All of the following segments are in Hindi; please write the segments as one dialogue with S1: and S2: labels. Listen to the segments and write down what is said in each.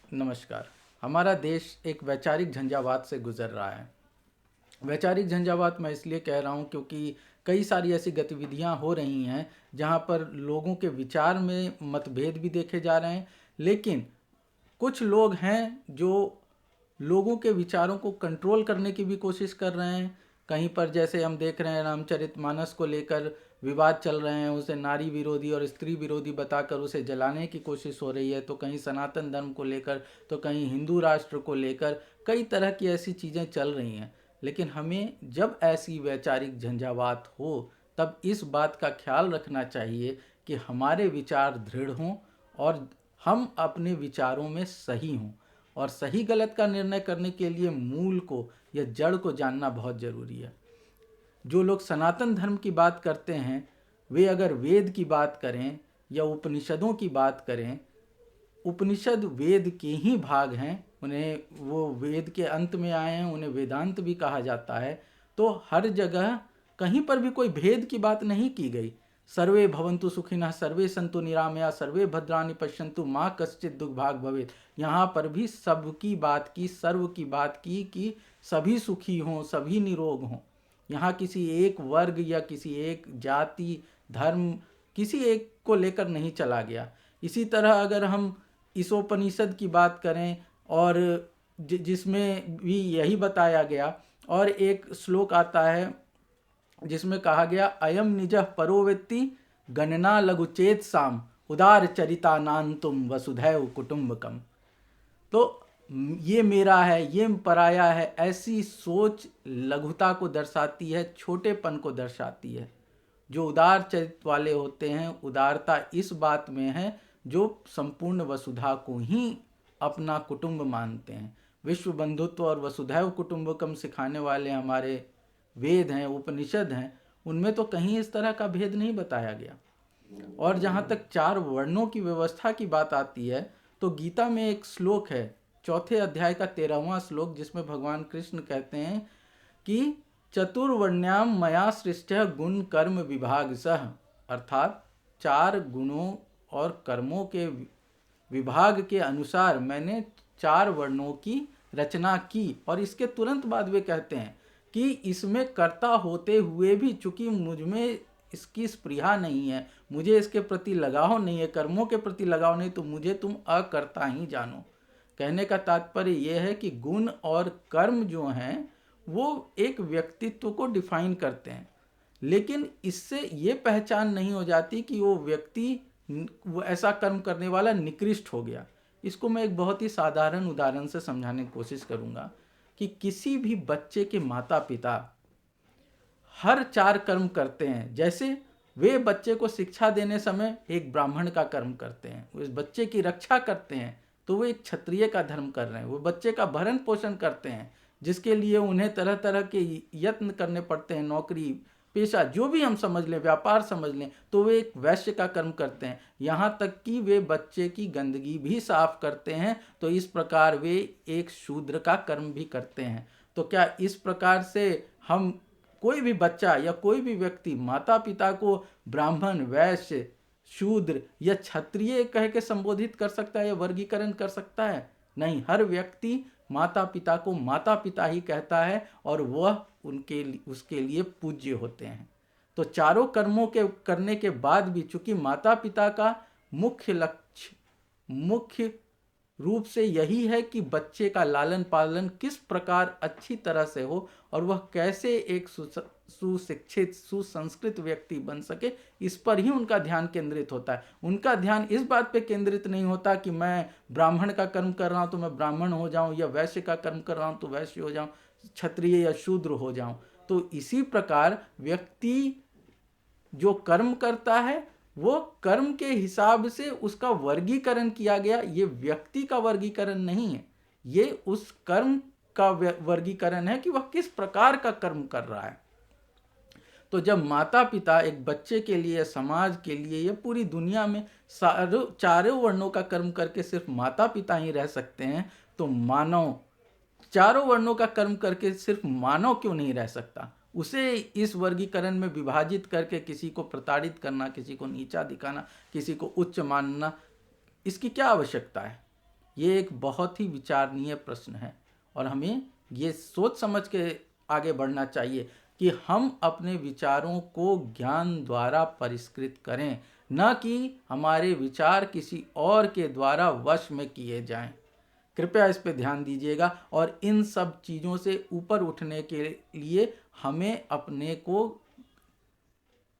S1: नमस्कार। हमारा देश एक वैचारिक झंझावात से गुजर रहा है। वैचारिक झंझावात मैं इसलिए कह रहा हूँ क्योंकि कई सारी ऐसी गतिविधियाँ हो रही हैं जहाँ पर लोगों के विचार में मतभेद भी देखे जा रहे हैं, लेकिन कुछ लोग हैं जो लोगों के विचारों को कंट्रोल करने की भी कोशिश कर रहे हैं। कहीं पर जैसे हम देख रहे हैं, रामचरितमानस को लेकर विवाद चल रहे हैं, उसे नारी विरोधी और स्त्री विरोधी बताकर उसे जलाने की कोशिश हो रही है। तो कहीं सनातन धर्म को लेकर, तो कहीं हिंदू राष्ट्र को लेकर कई तरह की ऐसी चीज़ें चल रही हैं। लेकिन हमें जब ऐसी वैचारिक झंझावात हो तब इस बात का ख्याल रखना चाहिए कि हमारे विचार दृढ़ हों और हम अपने विचारों में सही हों। और सही गलत का निर्णय करने के लिए मूल को या जड़ को जानना बहुत ज़रूरी है। जो लोग सनातन धर्म की बात करते हैं वे अगर वेद की बात करें या उपनिषदों की बात करें, उपनिषद वेद के ही भाग हैं, उन्हें वो वेद के अंत में आए हैं, उन्हें वेदांत भी कहा जाता है। तो हर जगह कहीं पर भी कोई भेद की बात नहीं की गई। सर्वे भवन्तु सुखिनः सर्वे सन्तु निरामया सर्वे भद्राणि पश्यन्तु माँ कश्चित् दुर्भाग भवेत्। यहाँ पर भी सबकी बात की, सर्व की बात की कि सभी सुखी हों, सभी निरोग हों। यहाँ किसी एक वर्ग या किसी एक जाति, धर्म, किसी एक को लेकर नहीं चला गया। इसी तरह अगर हम ईसोपनिषद की बात करें और जिसमें भी यही बताया गया, और एक श्लोक आता है जिसमें कहा गया अयम निजः परो वेत्ति गणना लघुचेत साम उदार चरितानांतुम वसुधैव कुटुंबकम। तो ये मेरा है, ये पराया है, ऐसी सोच लघुता को दर्शाती है, छोटेपन को दर्शाती है। जो उदार चरित्र वाले होते हैं, उदारता इस बात में है जो संपूर्ण वसुधा को ही अपना कुटुंब मानते हैं। विश्व बंधुत्व और वसुधैव कुटुंबकम सिखाने वाले हमारे वेद हैं, उपनिषद हैं, उनमें तो कहीं इस तरह का भेद नहीं बताया गया। और जहाँ तक 4 वर्णों की व्यवस्था की बात आती है तो गीता में एक श्लोक है, 4थे अध्याय का 13वां श्लोक, जिसमें भगवान कृष्ण कहते हैं कि चतुर्वर्ण्याम मया सृष्टः गुण कर्म विभाग सह, अर्थात 4 गुणों और कर्मों के विभाग के अनुसार मैंने 4 वर्णों की रचना की। और इसके तुरंत बाद वे कहते हैं कि इसमें कर्ता होते हुए भी चूंकि मुझमें इसकी स्पृहा नहीं है, मुझे इसके प्रति लगाव नहीं है, कर्मों के प्रति लगाव नहीं, तो मुझे तुम अकर्ता ही जानो। कहने का तात्पर्य यह है कि गुण और कर्म जो हैं वो एक व्यक्तित्व को डिफाइन करते हैं, लेकिन इससे ये पहचान नहीं हो जाती कि वो व्यक्ति, वो ऐसा कर्म करने वाला निकृष्ट हो गया। इसको मैं एक बहुत ही साधारण उदाहरण से समझाने की कोशिश करूँगा कि किसी भी बच्चे के माता पिता हर 4 कर्म करते हैं। जैसे वे बच्चे को शिक्षा देने समय एक ब्राह्मण का कर्म करते हैं, उस बच्चे की रक्षा करते हैं तो वो एक क्षत्रिय का धर्म कर रहे हैं। वो बच्चे का भरण पोषण करते हैं जिसके लिए उन्हें तरह तरह के यत्न करने पड़ते हैं, नौकरी पेशा जो भी हम समझ लें, व्यापार समझ लें, तो वे एक वैश्य का कर्म करते हैं। यहाँ तक कि वे बच्चे की गंदगी भी साफ करते हैं, तो इस प्रकार वे एक शूद्र का कर्म भी करते हैं। तो क्या इस प्रकार से हम कोई भी बच्चा या कोई भी व्यक्ति माता पिता को ब्राह्मण, वैश्य, शूद्र या क्षत्रिय कह के संबोधित कर सकता है या वर्गीकरण कर सकता है? नहीं, हर व्यक्ति माता पिता को माता पिता ही कहता है और वह उसके लिए पूज्य होते हैं। तो चारों कर्मों के करने के बाद भी चूंकि माता पिता का मुख्य लक्ष्य, मुख्य रूप से यही है कि बच्चे का लालन पालन किस प्रकार अच्छी तरह से हो और वह कैसे एक सुशिक्षित, सुसंस्कृत व्यक्ति बन सके, इस पर ही उनका ध्यान केंद्रित होता है। उनका ध्यान इस बात पे केंद्रित नहीं होता कि मैं ब्राह्मण का कर्म कर रहा हूँ तो मैं ब्राह्मण हो जाऊं, या वैश्य का कर्म कर रहा हूँ तो वैश्य हो जाऊं, क्षत्रिय या शूद्र हो जाऊं। तो इसी प्रकार व्यक्ति जो कर्म करता है वो कर्म के हिसाब से उसका वर्गीकरण किया गया। ये व्यक्ति का वर्गीकरण नहीं है, ये उस कर्म का वर्गीकरण है कि वह किस प्रकार का कर्म कर रहा है। तो जब माता पिता एक बच्चे के लिए, समाज के लिए या पूरी दुनिया में चारों वर्णों का कर्म करके सिर्फ माता पिता ही रह सकते हैं, तो मानव चारों वर्णों का कर्म करके सिर्फ मानव क्यों नहीं रह सकता? उसे इस वर्गीकरण में विभाजित करके किसी को प्रताड़ित करना, किसी को नीचा दिखाना, किसी को उच्च मानना, इसकी क्या आवश्यकता है? ये एक बहुत ही विचारणीय प्रश्न है और हमें ये सोच समझ के आगे बढ़ना चाहिए कि हम अपने विचारों को ज्ञान द्वारा परिष्कृत करें, न कि हमारे विचार किसी और के द्वारा वश में किए जाएं। कृपया इस पे ध्यान दीजिएगा और इन सब चीज़ों से ऊपर उठने के लिए हमें अपने को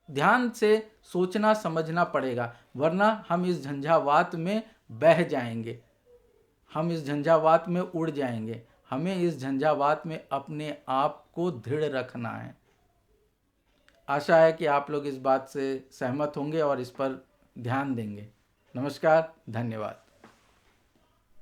S1: ध्यान से सोचना समझना पड़ेगा, वरना हम इस झंझावात में बह जाएंगे, हम इस झंझावात में उड़ जाएंगे। हमें इस झंझावात में अपने आप को दृढ़ रखना है। आशा है कि आप लोग इस बात से सहमत होंगे और इस पर ध्यान देंगे। नमस्कार, धन्यवाद।